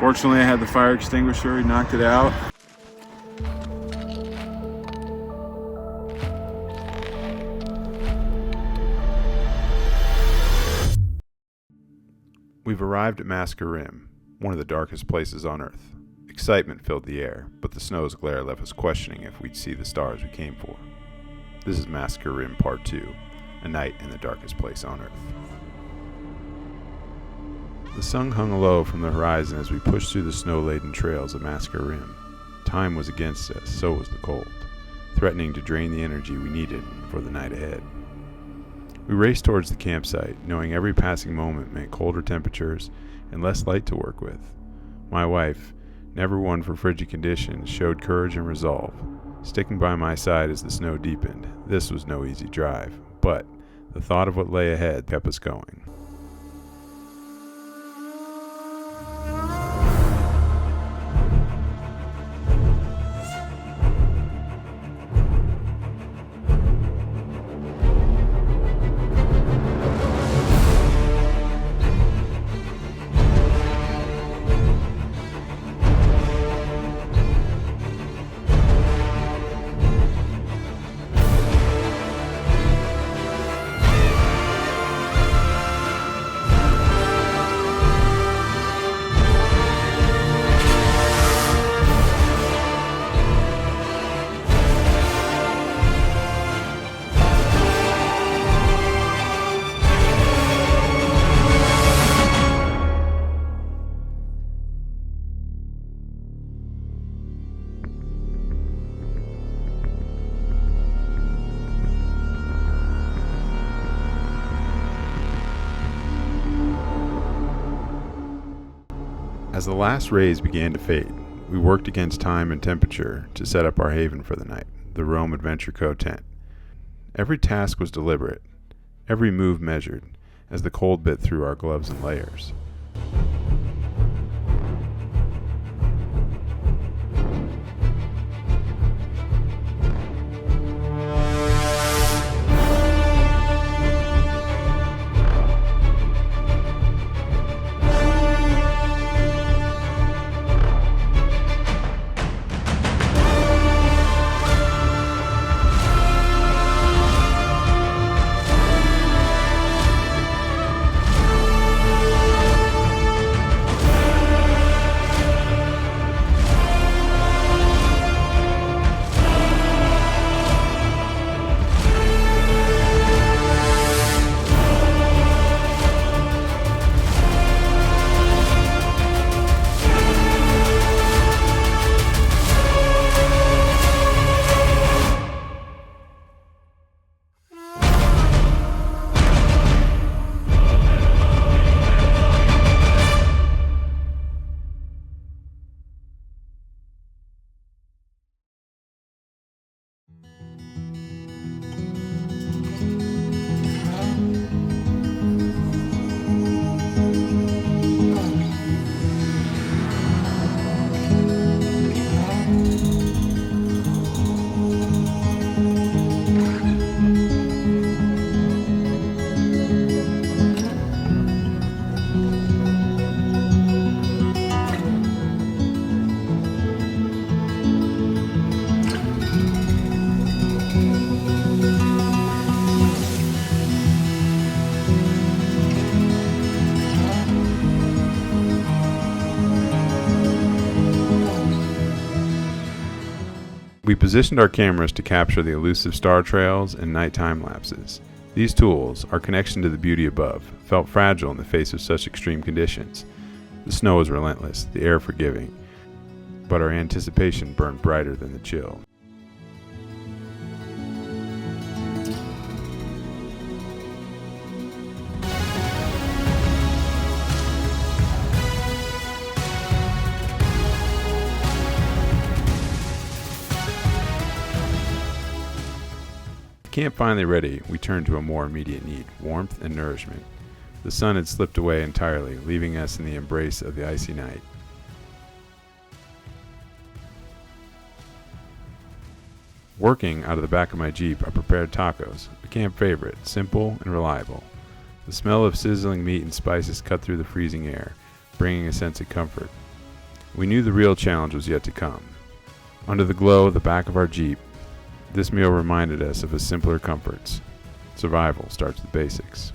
Fortunately, I had the fire extinguisher. He knocked it out. We've arrived at Massacre Rim, one of the darkest places on Earth. Excitement filled the air, but the snow's glare left us questioning if we'd see the stars we came for. This is Massacre Rim Part 2, a night in the darkest place on Earth. The sun hung low from the horizon as we pushed through the snow-laden trails of Massacre Rim. Time was against us, so was the cold, threatening to drain the energy we needed for the night ahead. We raced towards the campsite, knowing every passing moment meant colder temperatures and less light to work with. My wife, never one for frigid conditions, showed courage and resolve, sticking by my side as the snow deepened. This was no easy drive, but the thought of what lay ahead kept us going. As the last rays began to fade, we worked against time and temperature to set up our haven for the night, the Rome Adventure Co. tent. Every task was deliberate, every move measured, as the cold bit through our gloves and layers. We positioned our cameras to capture the elusive star trails and night time lapses. These tools, our connection to the beauty above, felt fragile in the face of such extreme conditions. The snow was relentless, the air forgiving, but our anticipation burned brighter than the chill. Camp finally ready, we turned to a more immediate need, warmth and nourishment. The sun had slipped away entirely, leaving us in the embrace of the icy night. Working out of the back of my Jeep, I prepared tacos, a camp favorite, simple and reliable. The smell of sizzling meat and spices cut through the freezing air, bringing a sense of comfort. We knew the real challenge was yet to come. Under the glow of the back of our Jeep, this meal reminded us of the simpler comforts. Survival starts with basics.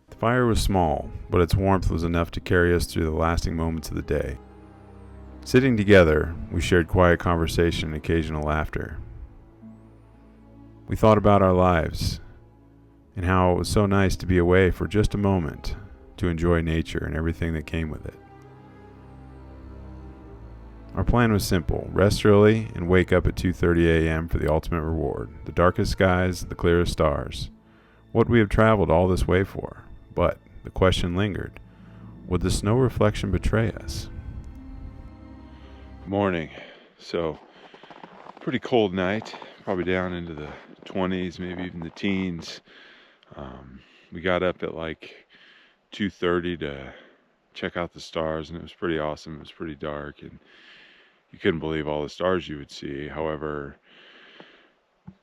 The fire was small, but its warmth was enough to carry us through the lasting moments of the day. Sitting together, we shared quiet conversation and occasional laughter. We thought about our lives and how it was so nice to be away for just a moment to enjoy nature and everything that came with it. Our plan was simple: rest early and wake up at 2:30 a.m. for the ultimate reward, the darkest skies, the clearest stars. What we have traveled all this way for. But the question lingered: would the snow reflection betray us? Morning. So, pretty cold night, probably down into the 20s, maybe even the teens. We got up at like 2:30 to check out the stars, and it was pretty awesome. It was pretty dark, and you couldn't believe all the stars you would see. However,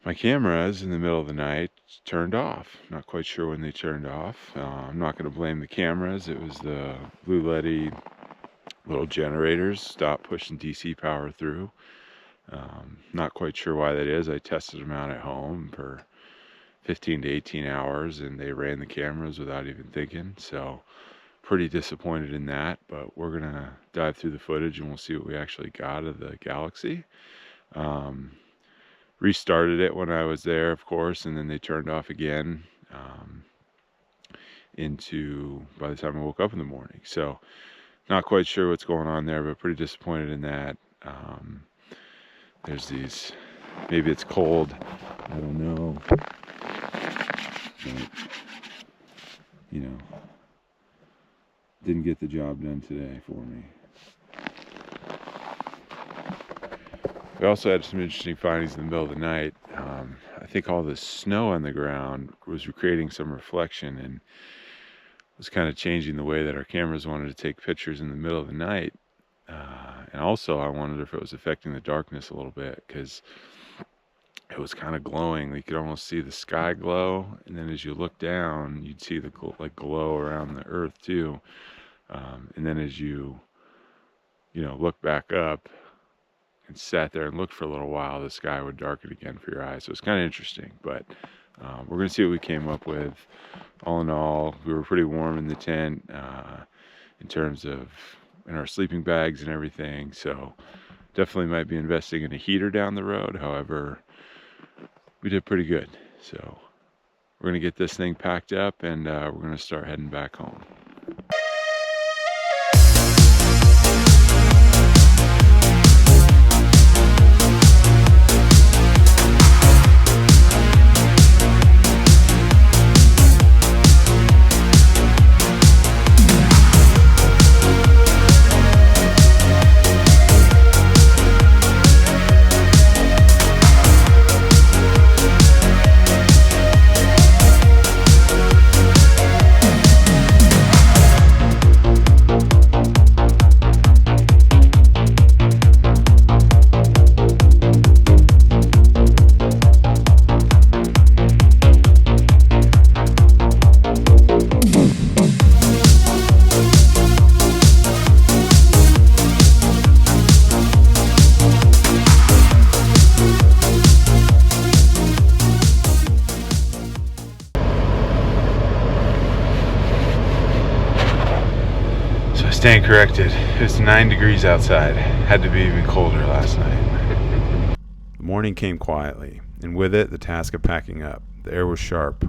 my cameras in the middle of the night turned off. Not quite sure when they turned off. I'm not going to blame the cameras. It was the blue LED little generators stopped pushing DC power through. Not quite sure why that is. I tested them out at home for 15 to 18 hours, and they ran the cameras without even thinking. So pretty disappointed in that, but we're going to dive through the footage and we'll see what we actually got of the galaxy. Restarted it when I was there, of course, and then they turned off again by the time I woke up in the morning. So not quite sure what's going on there, but pretty disappointed in that. There's these, maybe it's cold, I don't know. But, didn't get the job done today for me. We also had some interesting findings in the middle of the night. I think all the snow on the ground was creating some reflection and was kind of changing the way that our cameras wanted to take pictures in the middle of the night. And also I wondered if it was affecting the darkness a little bit, because it was kind of glowing. You could almost see the sky glow, and then as you look down, you'd see the glow around the earth too. And then as you look back up and sat there and looked for a little while, the sky would darken again for your eyes. So it's kind of interesting, but we're going to see what we came up with. All in all, we were pretty warm in the tent in terms of in our sleeping bags and everything. So definitely might be investing in a heater down the road. However, we did pretty good. So we're going to get this thing packed up, and we're going to start heading back home. stand corrected. It's 9 degrees outside. Had to be even colder last night. The morning came quietly, and with it the task of packing up. The air was sharp,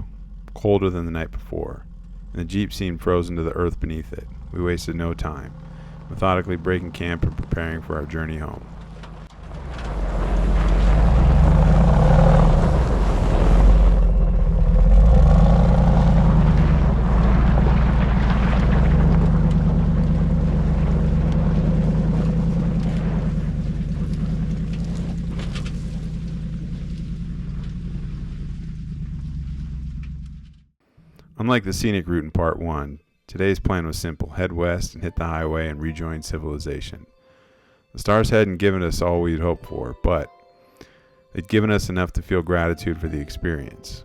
colder than the night before, and the Jeep seemed frozen to the earth beneath it. We wasted no time, methodically breaking camp and preparing for our journey home. Unlike the scenic route in Part 1, today's plan was simple: head west and hit the highway and rejoin civilization. The stars hadn't given us all we'd hoped for, but they'd given us enough to feel gratitude for the experience.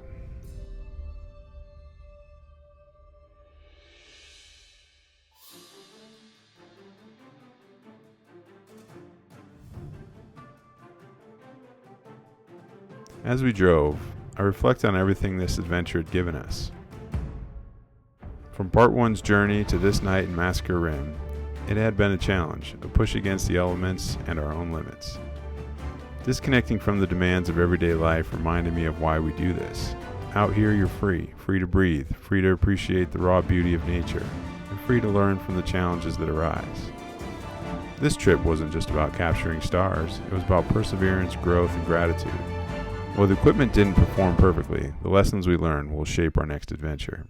As we drove, I reflected on everything this adventure had given us. From Part 1's journey to this night in Massacre Rim, it had been a challenge, a push against the elements and our own limits. Disconnecting from the demands of everyday life reminded me of why we do this. Out here you're free to breathe, free to appreciate the raw beauty of nature, and free to learn from the challenges that arise. This trip wasn't just about capturing stars, it was about perseverance, growth, and gratitude. While the equipment didn't perform perfectly, the lessons we learned will shape our next adventure.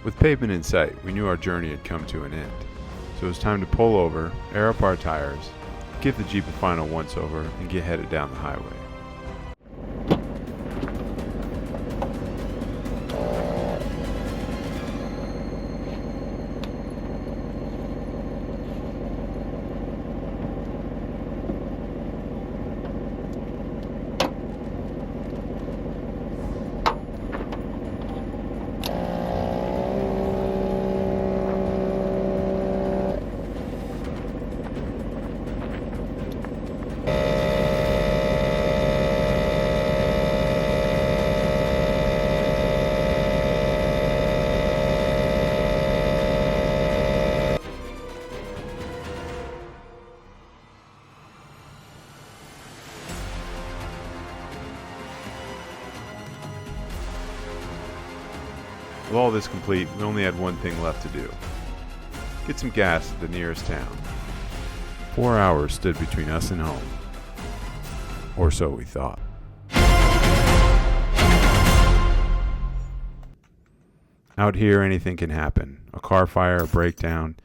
With pavement in sight, we knew our journey had come to an end. So it was time to pull over, air up our tires, give the Jeep a final once-over, and get headed down the highway. all this complete, we only had one thing left to do. Get some gas at the nearest town. 4 hours stood between us and home. Or so we thought. Out here, anything can happen. A car fire, a breakdown.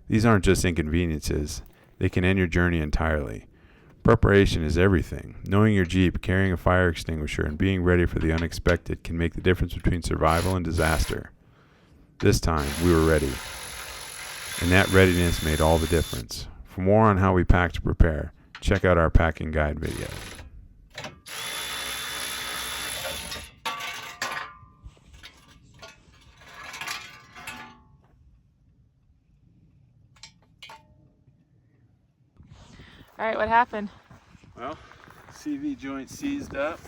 These aren't just inconveniences. They can end your journey entirely. Preparation is everything. Knowing your Jeep, carrying a fire extinguisher, and being ready for the unexpected can make the difference between survival and disaster. This time, we were ready. And that readiness made all the difference. For more on how we pack to prepare, check out our packing guide video. All right, what happened? Well, CV joint seized up.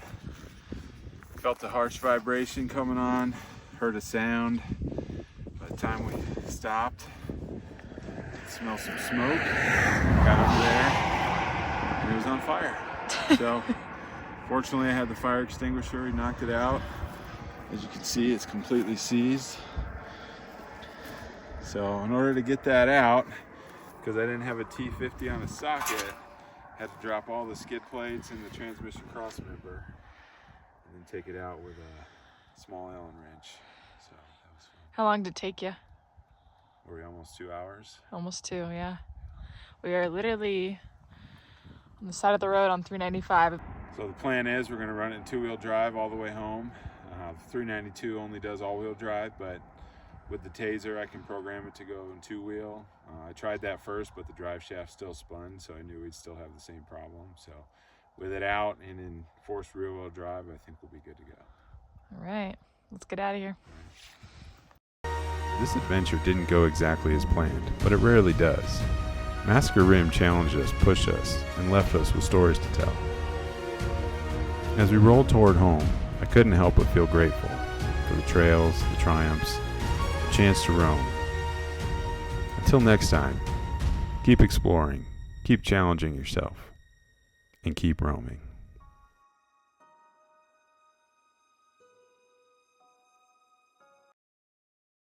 Felt a harsh vibration coming on. Heard a sound. By the time we stopped, smelled some smoke. Got over there, and it was on fire. So, fortunately, I had the fire extinguisher. We knocked it out. As you can see, it's completely seized. So, in order to get that out, because I didn't have a T50 on a socket, had to drop all the skid plates and the transmission cross member and then take it out with a small Allen wrench. So that was fun. How long did it take you? Were we almost 2 hours? Almost 2, yeah. We are literally on the side of the road on 395. So the plan is we're going to run it in two-wheel drive all the way home. The 392 only does all-wheel drive, but with the Taser, I can program it to go in two-wheel. I tried that first, but the drive shaft still spun, so I knew we'd still have the same problem. So with it out and in forced rear-wheel drive, I think we'll be good to go. All right, let's get out of here. This adventure didn't go exactly as planned, but it rarely does. Massacre Rim challenged us, pushed us, and left us with stories to tell. As we rolled toward home, I couldn't help but feel grateful for the trails, the triumphs, the chance to roam. Until next time, keep exploring, keep challenging yourself, and keep roaming.